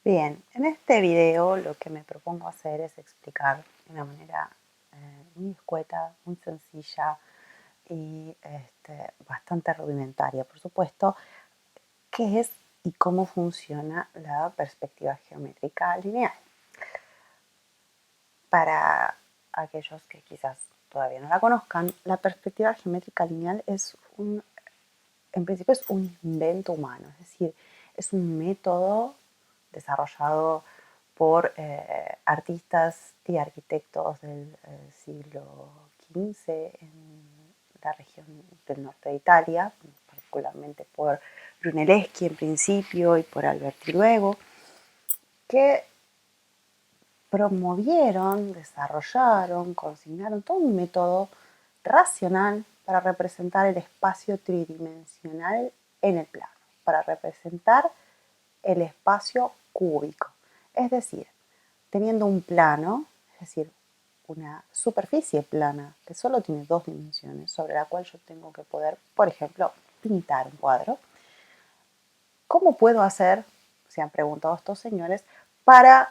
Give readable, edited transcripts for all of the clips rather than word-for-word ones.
Bien, en este video lo que me propongo hacer es explicar de una manera muy escueta, muy sencilla y bastante rudimentaria, por supuesto, qué es y cómo funciona la perspectiva geométrica lineal. Para aquellos que quizás todavía no la conozcan, la perspectiva geométrica lineal en principio es un invento humano, es decir, es un método desarrollado por artistas y arquitectos del siglo XV en la región del norte de Italia, particularmente por Brunelleschi en principio y por Alberti luego, que promovieron, desarrollaron, consignaron todo un método racional para representar el espacio tridimensional en el plano, para representar el espacio cúbico. Es decir, teniendo un plano, es decir, una superficie plana que solo tiene dos dimensiones, sobre la cual yo tengo que poder, por ejemplo, pintar un cuadro. ¿Cómo puedo hacer, se han preguntado estos señores, para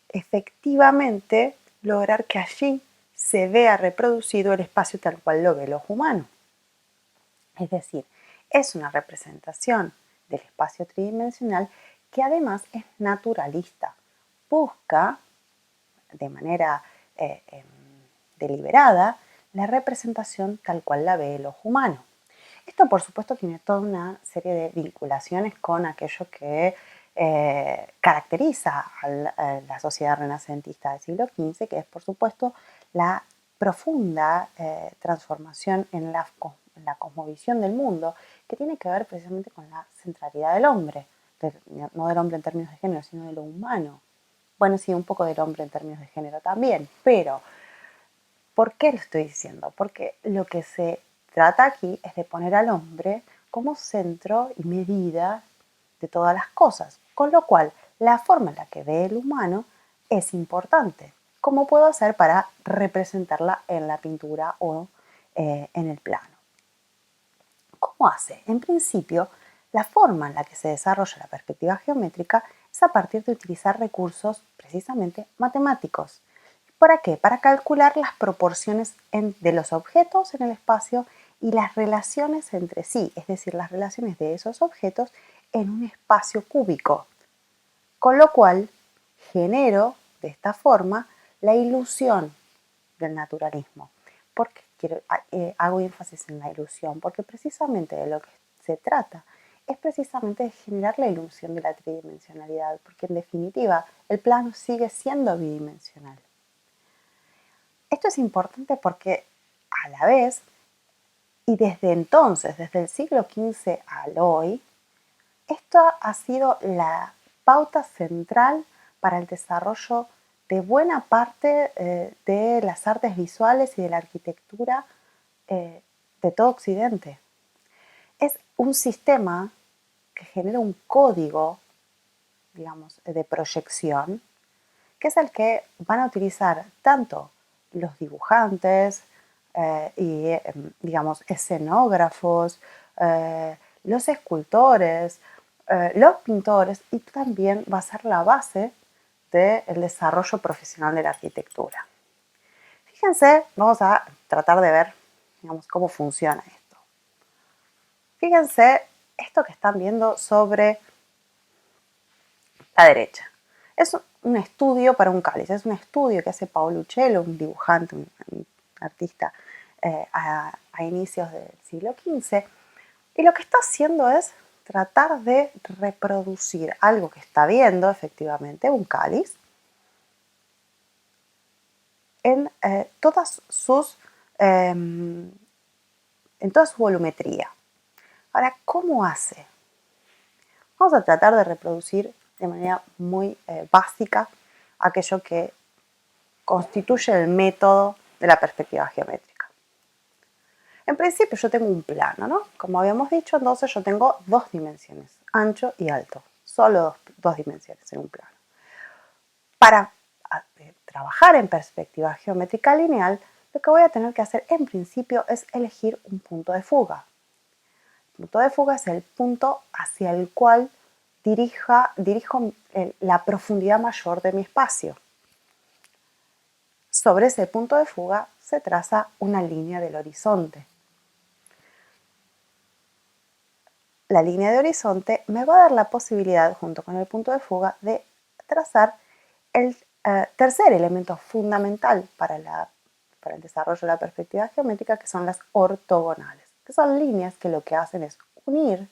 efectivamente lograr que allí se vea reproducido el espacio tal cual lo ve el ojo humano? Es decir, es una representación del espacio tridimensional que además es naturalista. Busca de manera deliberada la representación tal cual la ve el ojo humano. Esto, por supuesto, tiene toda una serie de vinculaciones con aquello que caracteriza a la sociedad renacentista del siglo XV, que es, por supuesto, la profunda transformación en la cosmovisión del mundo, que tiene que ver precisamente con la centralidad del hombre, no del hombre en términos de género, sino de lo humano. Bueno, sí, un poco del hombre en términos de género también, pero ¿por qué lo estoy diciendo? Porque lo que se trata aquí es de poner al hombre como centro y medida de todas las cosas, con lo cual la forma en la que ve el humano es importante. ¿Cómo puedo hacer para representarla en la pintura o en el plano? ¿Cómo hace? En principio, la forma en la que se desarrolla la perspectiva geométrica es a partir de utilizar recursos precisamente matemáticos. ¿Para qué? Para calcular las proporciones de los objetos en el espacio y las relaciones entre sí, es decir, las relaciones de esos objetos en un espacio cúbico. Con lo cual, genero de esta forma la ilusión del naturalismo. ¿Por qué hago énfasis en la ilusión? Porque precisamente de lo que se trata es precisamente de generar la ilusión de la tridimensionalidad, porque en definitiva el plano sigue siendo bidimensional. Esto es importante porque a la vez, y desde entonces, desde el siglo XV al hoy, esto ha sido la pauta central para el desarrollo de buena parte de las artes visuales y de la arquitectura de todo Occidente. Es un sistema que genera un código, digamos, de proyección, que es el que van a utilizar tanto los dibujantes y, digamos, escenógrafos, los escultores, los pintores, y también va a ser la base del desarrollo profesional de la arquitectura. Fíjense, vamos a tratar de ver, digamos, cómo funciona esto. Fíjense esto que están viendo sobre la derecha. Es un estudio para un cáliz, es un estudio que hace Paolo Uccello, un dibujante, un artista a inicios del siglo XV, y lo que está haciendo es tratar de reproducir algo que está viendo efectivamente, un cáliz, en todas en toda su volumetría. Ahora, ¿cómo hace? Vamos a tratar de reproducir de manera muy básica aquello que constituye el método de la perspectiva geométrica. En principio yo tengo un plano, ¿no? Como habíamos dicho, entonces yo tengo dos dimensiones, ancho y alto, solo dos dimensiones en un plano. Para trabajar en perspectiva geométrica lineal, lo que voy a tener que hacer en principio es elegir un punto de fuga. El punto de fuga es el punto hacia el cual dirijo la profundidad mayor de mi espacio. Sobre ese punto de fuga se traza una línea del horizonte. La línea de horizonte me va a dar la posibilidad, junto con el punto de fuga, de trazar el tercer elemento fundamental para el desarrollo de la perspectiva geométrica, que son las ortogonales, que son líneas que lo que hacen es unir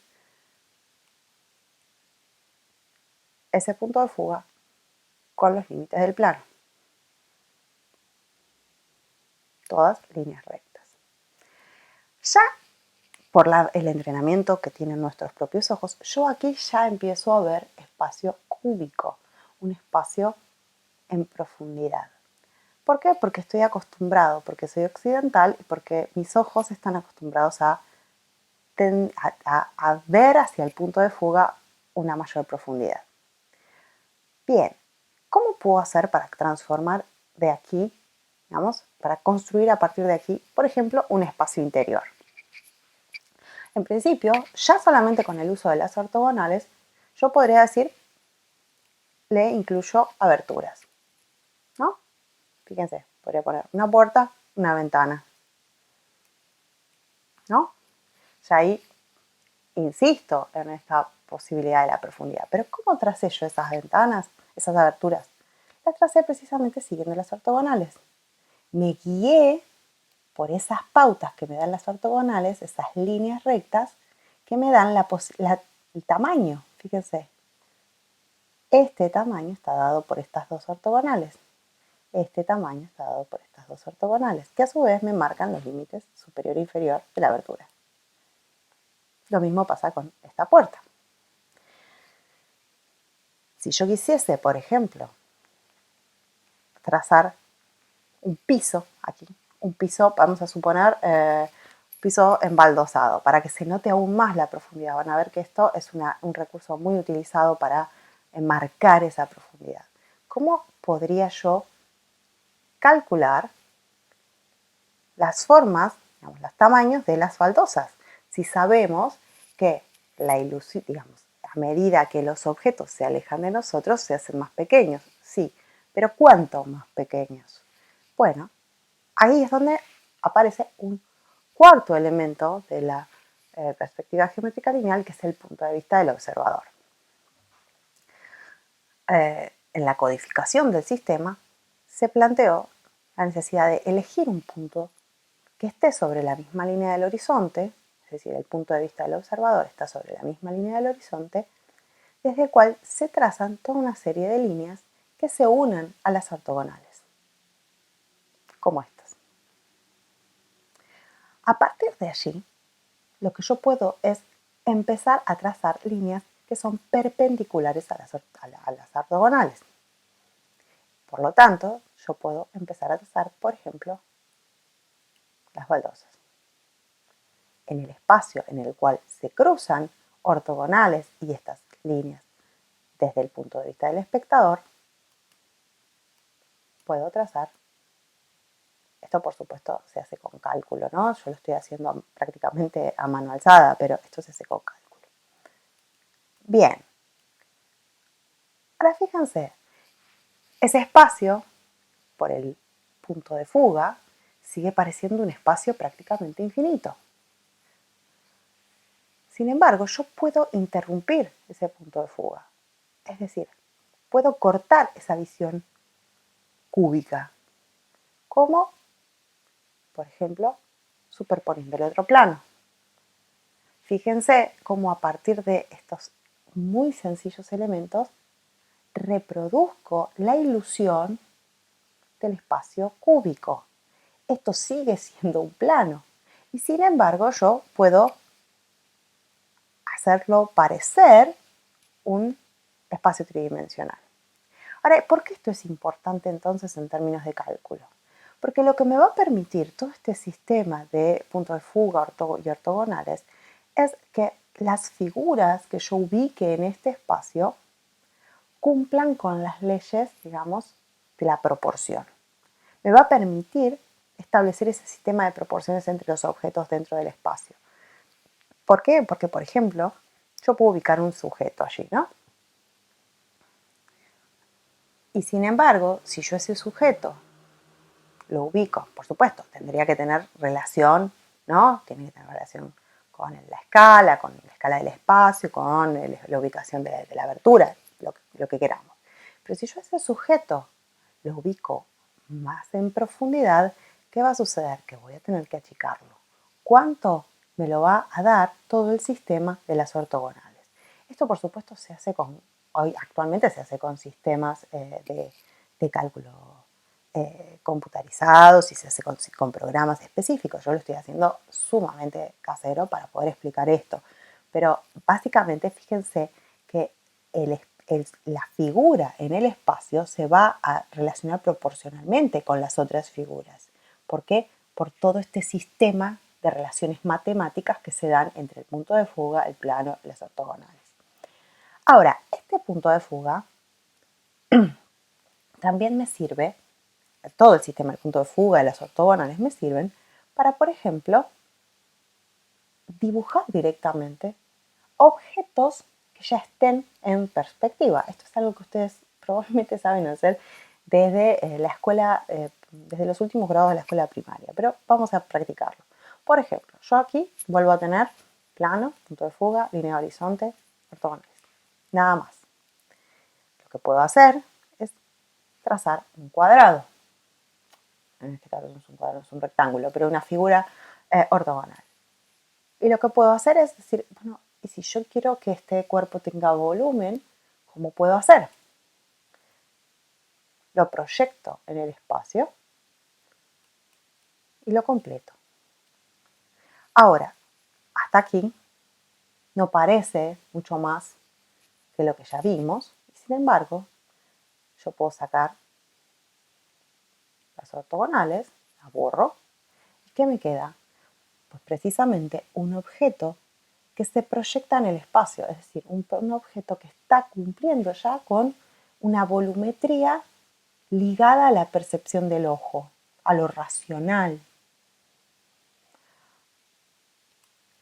ese punto de fuga con los límites del plano. Todas líneas rectas. Ya por el entrenamiento que tienen nuestros propios ojos, yo aquí ya empiezo a ver espacio cúbico, un espacio en profundidad. ¿Por qué? Porque estoy acostumbrado, porque soy occidental y porque mis ojos están acostumbrados a ver hacia el punto de fuga una mayor profundidad. Bien, ¿cómo puedo hacer para transformar de aquí, digamos, para construir a partir de aquí, por ejemplo, un espacio interior? En principio, ya solamente con el uso de las ortogonales, yo podría decir, le incluyo aberturas, ¿no? Fíjense, podría poner una puerta, una ventana, ¿no? Ya ahí insisto en esta posibilidad de la profundidad. Pero ¿cómo tracé yo esas ventanas, esas aberturas? Las tracé precisamente siguiendo las ortogonales. Me guié por esas pautas que me dan las ortogonales, esas líneas rectas que me dan el tamaño. Fíjense, este tamaño está dado por estas dos ortogonales. Este tamaño está dado por estas dos ortogonales, que a su vez me marcan los límites superior e inferior de la abertura. Lo mismo pasa con esta puerta. Si yo quisiese, por ejemplo, trazar un piso aquí, un piso, vamos a suponer, piso embaldosado, para que se note aún más la profundidad. Van a ver que esto es un recurso muy utilizado para marcar esa profundidad. ¿Cómo podría yo calcular las formas, digamos, los tamaños de las baldosas? Si sabemos que la ilusión, digamos, a medida que los objetos se alejan de nosotros, se hacen más pequeños, sí, pero ¿cuánto más pequeños? Bueno, ahí es donde aparece un cuarto elemento de la perspectiva geométrica lineal, que es el punto de vista del observador. En la codificación del sistema se planteó la necesidad de elegir un punto que esté sobre la misma línea del horizonte, es decir, el punto de vista del observador está sobre la misma línea del horizonte, desde el cual se trazan toda una serie de líneas que se unen a las ortogonales, como estas. A partir de allí, lo que yo puedo es empezar a trazar líneas que son perpendiculares a las ortogonales. Por lo tanto, yo puedo empezar a trazar, por ejemplo, las baldosas. En el espacio en el cual se cruzan ortogonales y estas líneas desde el punto de vista del espectador, puedo trazar. Esto, por supuesto, se hace con cálculo, ¿no? Yo lo estoy haciendo prácticamente a mano alzada, pero esto se hace con cálculo. Bien. Ahora fíjense, ese espacio, por el punto de fuga, sigue pareciendo un espacio prácticamente infinito. Sin embargo, yo puedo interrumpir ese punto de fuga. Es decir, puedo cortar esa visión cúbica. ¿Cómo? Por ejemplo, superponiendo el otro plano. Fíjense cómo a partir de estos muy sencillos elementos reproduzco la ilusión del espacio cúbico. Esto sigue siendo un plano y sin embargo yo puedo hacerlo parecer un espacio tridimensional. Ahora, ¿por qué esto es importante entonces en términos de cálculo? Porque lo que me va a permitir todo este sistema de puntos de fuga y ortogonales es que las figuras que yo ubique en este espacio cumplan con las leyes, digamos, de la proporción. Me va a permitir establecer ese sistema de proporciones entre los objetos dentro del espacio. ¿Por qué? Porque, por ejemplo, yo puedo ubicar un sujeto allí, ¿no? Y sin embargo, si yo ese sujeto lo ubico, por supuesto, tendría que tener relación, ¿no? Tiene que tener relación con la escala del espacio, con la ubicación de la abertura, lo que queramos. Pero si yo ese sujeto lo ubico más en profundidad, ¿qué va a suceder? Que voy a tener que achicarlo. ¿Cuánto me lo va a dar todo el sistema de las ortogonales? Esto, por supuesto, hoy actualmente se hace con sistemas de cálculo computarizados y se hace con programas específicos. Yo lo estoy haciendo sumamente casero para poder explicar esto. Pero básicamente fíjense que la figura en el espacio se va a relacionar proporcionalmente con las otras figuras. ¿Por qué? Por todo este sistema de relaciones matemáticas que se dan entre el punto de fuga, el plano y las ortogonales. Ahora, este punto de fuga también me sirve, todo el sistema del punto de fuga y las ortogonales me sirven para, por ejemplo, dibujar directamente objetos que ya estén en perspectiva. Esto es algo que ustedes probablemente saben hacer desde la escuela, desde los últimos grados de la escuela primaria, pero vamos a practicarlo. Por ejemplo, yo aquí vuelvo a tener plano, punto de fuga, línea de horizonte, ortogonales. Nada más. Lo que puedo hacer es trazar un cuadrado. En este caso no es un cuadrado, es un rectángulo, pero una figura ortogonal. Y lo que puedo hacer es decir, bueno, y si yo quiero que este cuerpo tenga volumen, ¿cómo puedo hacer? Lo proyecto en el espacio y lo completo. Ahora, hasta aquí no parece mucho más que lo que ya vimos, y sin embargo, yo puedo sacar las ortogonales, las borro, ¿y qué me queda? Pues precisamente un objeto que se proyecta en el espacio, es decir, un objeto que está cumpliendo ya con una volumetría ligada a la percepción del ojo, a lo racional.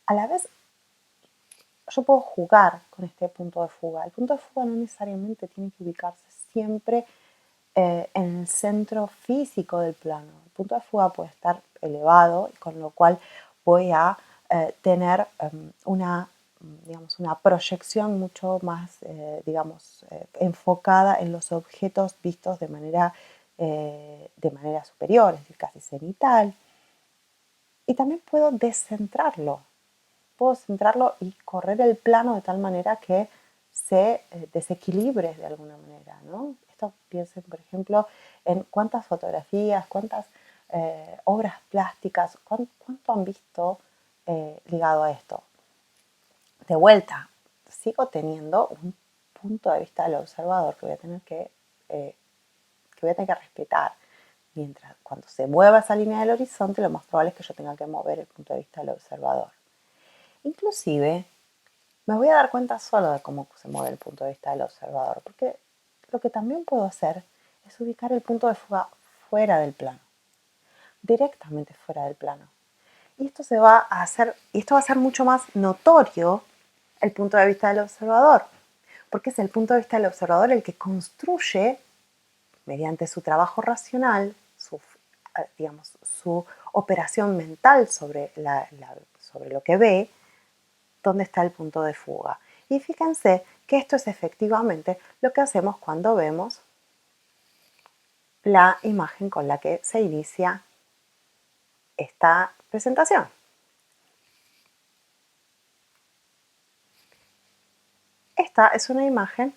A la vez, yo puedo jugar con este punto de fuga. El punto de fuga no necesariamente tiene que ubicarse siempre en el centro físico del plano. El punto de fuga puede estar elevado, con lo cual voy a tener una proyección mucho más, enfocada en los objetos vistos de manera superior, es decir, casi cenital. Y también puedo descentrarlo. Puedo centrarlo y correr el plano de tal manera que se desequilibre de alguna manera, ¿no? Esto piensen, por ejemplo, en cuántas fotografías, cuántas obras plásticas, cuánto han visto ligado a esto. De vuelta, sigo teniendo un punto de vista del observador que voy a tener que respetar. Mientras, cuando se mueva esa línea del horizonte, lo más probable es que yo tenga que mover el punto de vista del observador. Inclusive, me voy a dar cuenta solo de cómo se mueve el punto de vista del observador, porque lo que también puedo hacer es ubicar el punto de fuga fuera del plano, directamente fuera del plano. Y esto va a ser mucho más notorio el punto de vista del observador, porque es el punto de vista del observador el que construye, mediante su trabajo racional, su operación mental sobre lo que ve, dónde está el punto de fuga. Y fíjense que esto es efectivamente lo que hacemos cuando vemos la imagen con la que se inicia esta presentación. Esta es una imagen,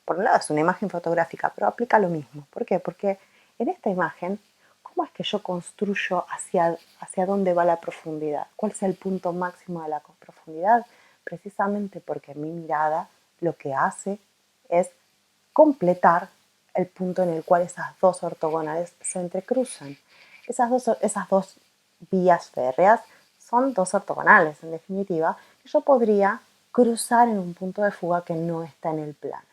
por un lado es una imagen fotográfica, pero aplica lo mismo. ¿Por qué? Porque en esta imagen, ¿cómo es que yo construyo hacia dónde va la profundidad? ¿Cuál es el punto máximo de la profundidad? Precisamente porque mi mirada lo que hace es completar el punto en el cual esas dos ortogonales se entrecruzan. Esas dos vías férreas son dos ortogonales, en definitiva, que yo podría cruzar en un punto de fuga que no está en el plano.